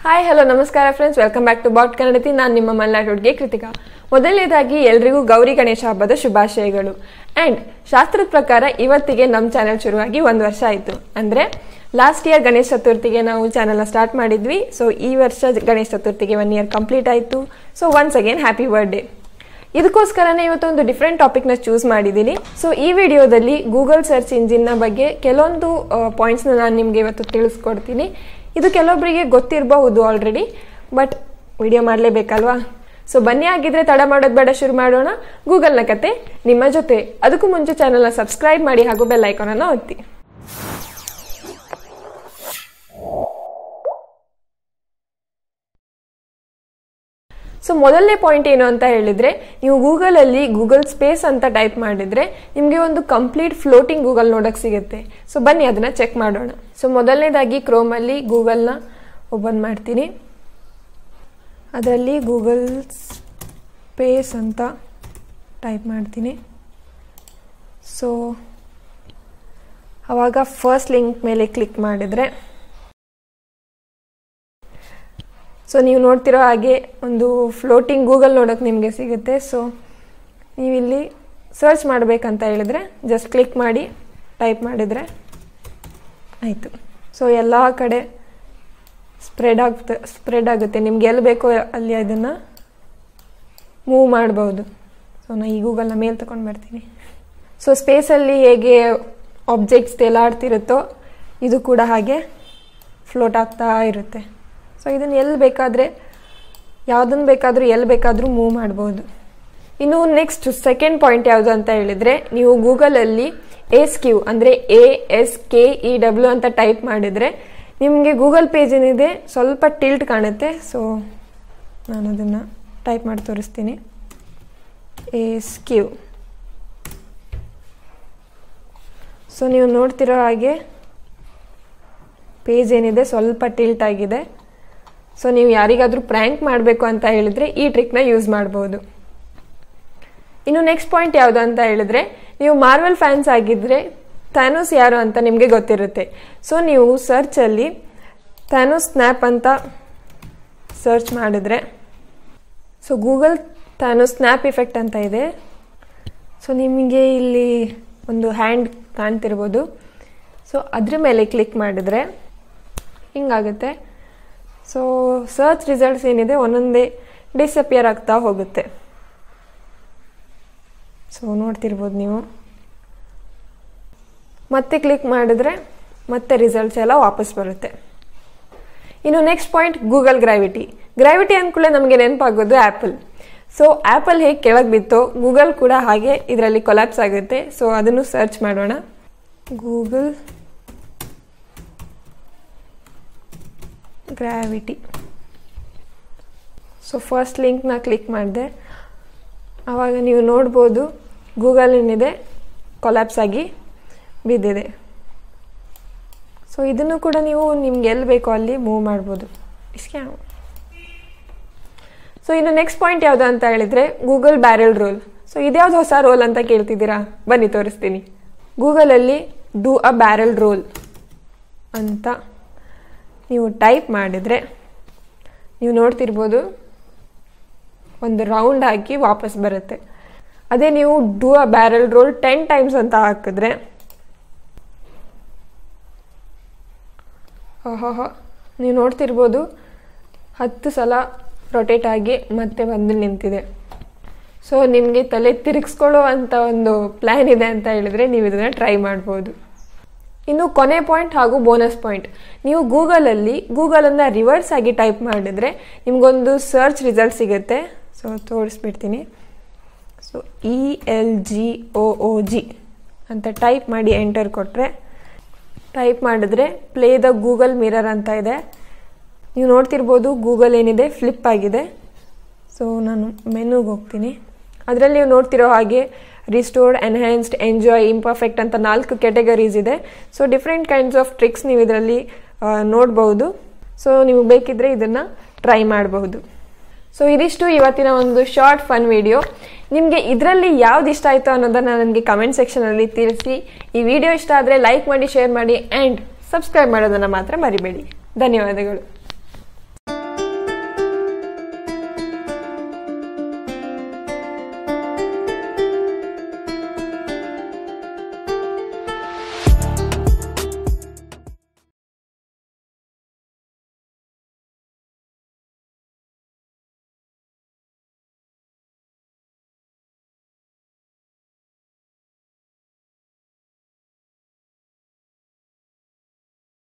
Hi hello ನಮಸ್ಕಾರ friends, welcome back to bot Kannadati. ನಾನು ನಿಮ್ಮ ಮಲ್ನಾಟುಡ್ಗೆ ಕೃತಿಕಾ. ಮೊದಲನೇದಾಗಿ ಎಲ್ರಿಗೂ ಗೌರಿ ಗಣೇಶ ಹಬ್ಬದ ಶುಭಾಶಯಗಳು. ಆ್ಯಂಡ್ ಶಾಸ್ತ್ರದ ಪ್ರಕಾರ ಇವತ್ತಿಗೆ ನಮ್ಮ ಚಾನೆಲ್ ಶುರುವಾಗಿ 1 ವರ್ಷ ಆಯಿತು. ಅಂದರೆ ಲಾಸ್ಟ್ ಇಯರ್ ಗಣೇಶ ಚತುರ್ಥಿಗೆ ನಾವು ಚಾನೆಲ್ನ ಸ್ಟಾರ್ಟ್ ಮಾಡಿದ್ವಿ. ಸೊ ಈ ವರ್ಷ ಗಣೇಶ ಚತುರ್ಥಿಗೆ 1 ಇಯರ್ ಕಂಪ್ಲೀಟ್ ಆಯಿತು. So once again happy birthday. ಇದಕ್ಕೋಸ್ಕರನೇ ಇವತ್ತೊಂದು ಡಿಫ್ರೆಂಟ್ ಟಾಪಿಕ್ನ ಚೂಸ್ ಮಾಡಿದ್ದೀನಿ. ಸೊ ಈ ವಿಡಿಯೋದಲ್ಲಿ ಗೂಗಲ್ ಸರ್ಚ್ ಇಂಜಿನ್ನ ಬಗ್ಗೆ ಕೆಲವೊಂದು ಪಾಯಿಂಟ್ಸ್ನ ನಾನು ನಿಮಗೆ ಇವತ್ತು ತಿಳಿಸ್ಕೊಡ್ತೀನಿ. ಇದು ಕೆಲವೊಬ್ಬರಿಗೆ ಗೊತ್ತಿರಬಹುದು ಆಲ್ರೆಡಿ, ಬಟ್ ವಿಡಿಯೋ ಮಾಡಲೇಬೇಕಲ್ವಾ? ಸೊ ಬನ್ನಿ, ಆಗಿದ್ರೆ ತಡ ಮಾಡೋದು ಬೇಡ, ಶುರು ಮಾಡೋಣ. ಗೂಗಲ್ನ ಕತೆ ನಿಮ್ಮ ಜೊತೆ. ಅದಕ್ಕೂ ಮುಂಚೆ ಚಾನಲ್ನ ಸಬ್ಸ್ಕ್ರೈಬ್ ಮಾಡಿ ಹಾಗೂ ಬೆಲ್ ಐಕಾನನ್ನು ಒತ್ತಿ. ಸೊ ಮೊದಲನೇ ಪಾಯಿಂಟ್ ಏನು ಅಂತ ಹೇಳಿದ್ರೆ, ನೀವು ಗೂಗಲಲ್ಲಿ ಗೂಗಲ್ ಸ್ಪೇಸ್ ಅಂತ ಟೈಪ್ ಮಾಡಿದ್ರೆ ನಿಮಗೆ ಒಂದು ಕಂಪ್ಲೀಟ್ ಫ್ಲೋಟಿಂಗ್ ಗೂಗಲ್ ನೋಡಕ್ಕೆ ಸಿಗುತ್ತೆ. ಸೊ ಬನ್ನಿ ಅದನ್ನ ಚೆಕ್ ಮಾಡೋಣ. ಸೊ ಮೊದಲನೇದಾಗಿ ಕ್ರೋಮಲ್ಲಿ ಗೂಗಲ್ನ ಓಪನ್ ಮಾಡ್ತೀನಿ. ಅದರಲ್ಲಿ ಗೂಗಲ್ ಸ್ಪೇಸ್ ಅಂತ ಟೈಪ್ ಮಾಡ್ತೀನಿ. ಸೊ ಆವಾಗ ಫಸ್ಟ್ ಲಿಂಕ್ ಮೇಲೆ ಕ್ಲಿಕ್ ಮಾಡಿದರೆ ಸೊ ನೀವು ನೋಡ್ತಿರೋ ಹಾಗೆ ಒಂದು ಫ್ಲೋಟಿಂಗ್ ಗೂಗಲ್ ನೋಡೋಕೆ ನಿಮಗೆ ಸಿಗುತ್ತೆ. ಸೊ ನೀವಿಲ್ಲಿ ಸರ್ಚ್ ಮಾಡಬೇಕಂತ ಹೇಳಿದ್ರೆ ಜಸ್ಟ್ ಕ್ಲಿಕ್ ಮಾಡಿ ಟೈಪ್ ಮಾಡಿದರೆ ಆಯಿತು. ಸೊ ಎಲ್ಲ ಕಡೆ ಸ್ಪ್ರೆಡ್ ಆಗುತ್ತೆ. ನಿಮ್ಗೆ ಎಲ್ಲಿ ಬೇಕೋ ಅಲ್ಲಿ ಅದನ್ನು ಮೂವ್ ಮಾಡ್ಬೋದು. ಸೊ ನಾನು ಈ ಗೂಗಲ್ನ ಮೇಲೆ ತಗೊಂಡು ಬರ್ತೀನಿ. ಸೊ ಸ್ಪೇಸಲ್ಲಿ ಹೇಗೆ ಆಬ್ಜೆಕ್ಟ್ಸ್ ತೇಲಾಡ್ತಿರುತ್ತೋ ಇದು ಕೂಡ ಹಾಗೆ ಫ್ಲೋಟ್ ಆಗ್ತಾ ಇರುತ್ತೆ. ಸೊ ಇದನ್ನು ಎಲ್ಲಿ ಬೇಕಾದರೆ, ಯಾವುದನ್ನು ಬೇಕಾದರೂ ಎಲ್ಲಿ ಬೇಕಾದರೂ ಮೂವ್ ಮಾಡ್ಬೋದು. ಇನ್ನು ನೆಕ್ಸ್ಟ್ ಸೆಕೆಂಡ್ ಪಾಯಿಂಟ್ ಯಾವುದು ಅಂತ ಹೇಳಿದರೆ, ನೀವು ಗೂಗಲಲ್ಲಿ ASCII ಅಂದರೆ ASKEW ಅಂತ ಟೈಪ್ ಮಾಡಿದರೆ ನಿಮಗೆ ಗೂಗಲ್ ಪೇಜ್ ಏನಿದೆ ಸ್ವಲ್ಪ ಟಿಲ್ಟ್ ಕಾಣುತ್ತೆ. ಸೊ ನಾನು ಅದನ್ನು ಟೈಪ್ ಮಾಡಿ ತೋರಿಸ್ತೀನಿ. ASCII. ಸೊ ನೀವು ನೋಡ್ತಿರೋ ಹಾಗೆ ಪೇಜ್ ಏನಿದೆ ಸ್ವಲ್ಪ ಟಿಲ್ಟ್ ಆಗಿದೆ. ಸೊ ನೀವು ಯಾರಿಗಾದರೂ ಪ್ರ್ಯಾಂಕ್ ಮಾಡಬೇಕು ಅಂತ ಹೇಳಿದರೆ ಈ ಟ್ರಿಕ್ನ ಯೂಸ್ ಮಾಡ್ಬೋದು. ಇನ್ನು ನೆಕ್ಸ್ಟ್ ಪಾಯಿಂಟ್ ಯಾವುದು ಅಂತ ಹೇಳಿದ್ರೆ, ನೀವು ಮಾರ್ವೆಲ್ ಫ್ಯಾನ್ಸ್ ಆಗಿದ್ದರೆ ಥ್ಯಾನೋಸ್ ಯಾರು ಅಂತ ನಿಮಗೆ ಗೊತ್ತಿರುತ್ತೆ. ಸೊ ನೀವು ಸರ್ಚಲ್ಲಿ ಥ್ಯಾನೋಸ್ ಸ್ನ್ಯಾಪ್ ಅಂತ ಸರ್ಚ್ ಮಾಡಿದ್ರೆ so Google Thanos snap effect ಅಂತ ಇದೆ. ಸೊ ನಿಮಗೆ ಇಲ್ಲಿ ಒಂದು ಹ್ಯಾಂಡ್ ಕಾಣ್ತಿರ್ಬೋದು. ಸೊ ಅದ್ರ ಮೇಲೆ ಕ್ಲಿಕ್ ಮಾಡಿದ್ರೆ ಹಿಂಗಾಗುತ್ತೆ. ಸೊ ಸರ್ಚ್ ರಿಸಲ್ಟ್ಸ್ ಏನಿದೆ ಒಂದೊಂದೇ ಡಿಸಪಿಯರ್ ಆಗ್ತಾ ಹೋಗುತ್ತೆ. ಸೊ ನೋಡ್ತಿರ್ಬೋದು ನೀವು. ಮತ್ತೆ ಕ್ಲಿಕ್ ಮಾಡಿದ್ರೆ ಮತ್ತೆ ರಿಸಲ್ಟ್ಸ್ ಎಲ್ಲ ವಾಪಸ್ ಬರುತ್ತೆ. ಇನ್ನು ನೆಕ್ಸ್ಟ್ ಪಾಯಿಂಟ್ ಗೂಗಲ್ ಗ್ರಾವಿಟಿ ಅಂದ್ಕೂಡಲೇ ನಮಗೆ ನೆನಪಾಗೋದು ಆ್ಯಪಲ್. ಸೊ ಆ್ಯಪಲ್ ಹೇಗೆ ಕೆಳಗೆ ಬಿತ್ತೋ ಗೂಗಲ್ ಕೂಡ ಹಾಗೆ ಇದರಲ್ಲಿ ಕೊಲ್ಯಾಪ್ಸ್ ಆಗುತ್ತೆ. ಸೊ ಅದನ್ನು ಸರ್ಚ್ ಮಾಡೋಣ. Google gravity. ಸೊ ಫಸ್ಟ್ ಲಿಂಕ್ನ ಕ್ಲಿಕ್ ಮಾಡಿದೆ. ಆವಾಗ ನೀವು ನೋಡ್ಬೋದು ಗೂಗಲ್ ಏನಿದೆ ಕೊಲ್ಯಾಪ್ಸ್ ಆಗಿ ಬಿದ್ದಿದೆ. ಸೊ ಇದನ್ನು ಕೂಡ ನೀವು ನಿಮ್ಗೆ ಎಲ್ಲಿ ಬೇಕೋ ಅಲ್ಲಿ ಮೂವ್ ಮಾಡ್ಬೋದು. ಸೊ ಇನ್ನು ನೆಕ್ಸ್ಟ್ ಪಾಯಿಂಟ್ ಯಾವುದು ಅಂತ ಹೇಳಿದರೆ ಗೂಗಲ್ ಬ್ಯಾರೆಲ್ ರೋಲ್. ಸೊ ಇದ್ಯಾವುದು ಹೊಸ ರೋಲ್ ಅಂತ ಕೇಳ್ತಿದ್ದೀರಾ? ಬನ್ನಿ ತೋರಿಸ್ತೀನಿ. ಗೂಗಲಲ್ಲಿ ಡೂ ಅ ಬ್ಯಾರೆಲ್ ರೋಲ್ ಅಂತ ನೀವು ಟೈಪ್ ಮಾಡಿದರೆ ನೀವು ನೋಡ್ತಿರ್ಬೋದು ಒಂದು ರೌಂಡ್ ಹಾಕಿ ವಾಪಸ್ ಬರುತ್ತೆ. ಅದೇ ನೀವು do a barrel roll 10 times ಅಂತ ಹಾಕಿದ್ರೆ ನೀವು ನೋಡ್ತಿರ್ಬೋದು 10 ಸಲ ರೊಟೇಟ್ ಆಗಿ ಮತ್ತೆ ಬಂದು ನಿಂತಿದೆ. ಸೊ ನಿಮಗೆ ತಲೆ ತಿರುಗಿಸ್ಕೊಳ್ಳೋ ಅಂಥ ಒಂದು ಪ್ಲ್ಯಾನ್ ಇದೆ ಅಂತ ಹೇಳಿದರೆ ನೀವು ಇದನ್ನು ಟ್ರೈ ಮಾಡ್ಬೋದು. ಇನ್ನು ಕೊನೆ ಪಾಯಿಂಟ್ ಹಾಗೂ ಬೋನಸ್ ಪಾಯಿಂಟ್, ನೀವು ಗೂಗಲನ್ನು ರಿವರ್ಸ್ ಆಗಿ ಟೈಪ್ ಮಾಡಿದ್ರೆ ನಿಮಗೊಂದು ಸರ್ಚ್ ರಿಸಲ್ಟ್ ಸಿಗುತ್ತೆ. ಸೊ ತೋರಿಸ್ಬಿಡ್ತೀನಿ. ಸೊ ELGOOG ಅಂತ ಟೈಪ್ ಮಾಡಿ ಎಂಟರ್ ಕೊಟ್ಟರೆ ಟೈಪ್ ಮಾಡಿದ್ರೆ ಪ್ಲೇ ದ ಗೂಗಲ್ ಮಿರರ್ ಅಂತ ಇದೆ. ನೀವು ನೋಡ್ತಿರ್ಬೋದು ಗೂಗಲ್ ಏನಿದೆ ಫ್ಲಿಪ್ ಆಗಿದೆ. ಸೊ ನಾನು ಮೆನುಗೆ ಹೋಗ್ತೀನಿ. ಅದರಲ್ಲಿ ನೀವು ನೋಡ್ತಿರೋ ಹಾಗೆ ರಿಸ್ಟೋರ್ಡ್, ಎನ್ಹ್ಯಾನ್ಸ್ಡ್, ಎಂಜಾಯ್, ಇಂಪರ್ಫೆಕ್ಟ್ ಅಂತ 4 ಕ್ಯಾಟಗರೀಸ್ ಇದೆ. So different kinds of tricks ನೀವು ಇದರಲ್ಲಿ ನೋಡ್ಬೋದು. ಸೊ ನೀವು ಬೇಕಿದ್ರೆ ಇದನ್ನು ಟ್ರೈ ಮಾಡಬಹುದು. ಸೊ ಇದಿಷ್ಟು ಇವತ್ತಿನ ಒಂದು ಶಾರ್ಟ್ ಫನ್ ವಿಡಿಯೋ. ನಿಮಗೆ ಇದರಲ್ಲಿ ಯಾವ್ದು ಇಷ್ಟ ಆಯಿತು ಅನ್ನೋದನ್ನು ನನಗೆ ಕಮೆಂಟ್ ಸೆಕ್ಷನಲ್ಲಿ ತಿಳಿಸಿ. ಈ ವಿಡಿಯೋ ಇಷ್ಟ ಆದರೆ ಲೈಕ್ ಮಾಡಿ, ಶೇರ್ ಮಾಡಿ ಆ್ಯಂಡ್ ಸಬ್ಸ್ಕ್ರೈಬ್ ಮಾಡೋದನ್ನು ಮಾತ್ರ ಮರಿಬೇಡಿ. ಧನ್ಯವಾದಗಳು.